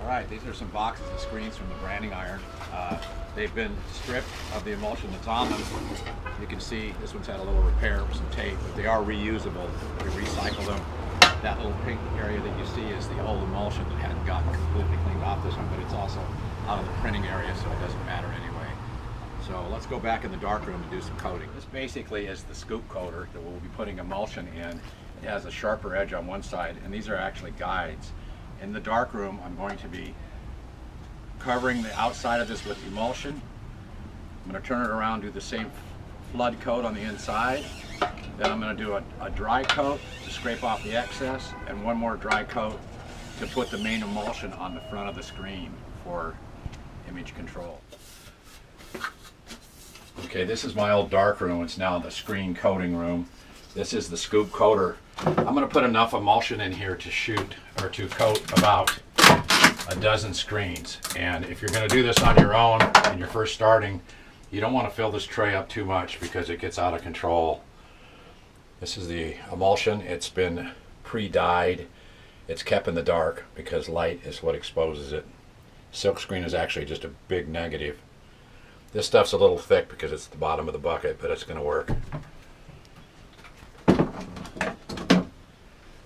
All right, these are some boxes of screens from the branding iron. They've been stripped of the emulsion that's on them. You can see this one's had a little repair with some tape, but they are reusable. We recycle them. That little pink area that you see is the old emulsion that hadn't gotten completely cleaned off this one, but it's also out of the printing area, so it doesn't matter anyway. So let's go back in the darkroom and do some coating. This basically is the scoop coater that we'll be putting emulsion in. It has a sharper edge on one side, and these are actually guides. In the darkroom, I'm going to be covering the outside of this with emulsion. I'm going to turn it around, do the same flood coat on the inside. Then I'm going to do a dry coat to scrape off the excess, and one more dry coat to put the main emulsion on the front of the screen for image control. Okay, this is my old dark room. It's now the screen coating room. This is the scoop coater. I'm going to put enough emulsion in here to shoot or to coat about a dozen screens. And if you're going to do this on your own and you're first starting, you don't want to fill this tray up too much because it gets out of control. This is the emulsion. It's been pre-dyed. It's kept in the dark because light is what exposes it. Silk screen is actually just a big negative. This stuff's a little thick because it's the bottom of the bucket, but it's going to work.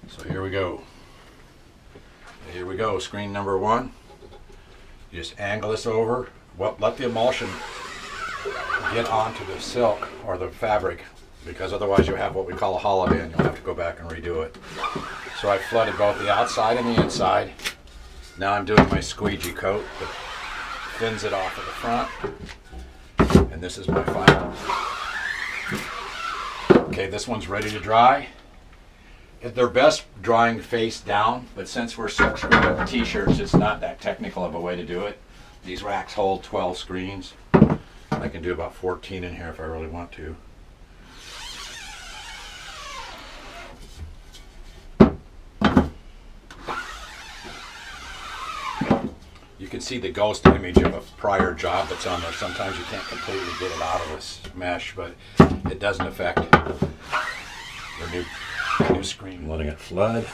So here we go. Here we go, screen number one. You just angle this over. Well, let the emulsion get onto the silk or the fabric, because otherwise you'll have what we call a holiday and you'll have to go back and redo it. So I flooded both the outside and the inside. Now I'm doing my squeegee coat that thins it off at the front. And this is my final. Okay, this one's ready to dry. They're best drying face down, but since we're silk screening t-shirts, it's not that technical of a way to do it. These racks hold 12 screens. I can do about 14 in here if I really want to. You can see the ghost image of a prior job that's on there. Sometimes you can't completely get it out of this mesh, but it doesn't affect the new screen. Letting it flood.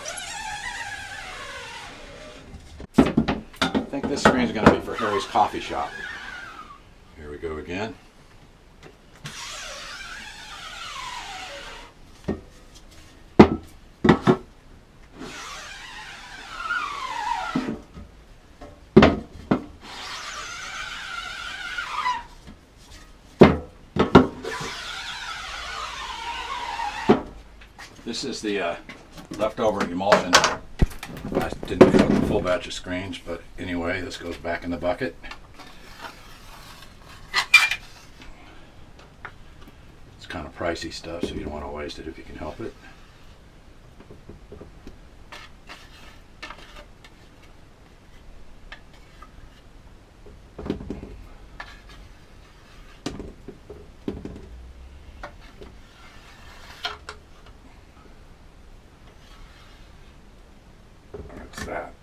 I think this screen is going to be for Harry's coffee shop. Here we go again. This is the leftover emulsion. I didn't coat the full batch of screens, but anyway, this goes back in the bucket. It's kind of pricey stuff, so you don't want to waste it if you can help it. That's that.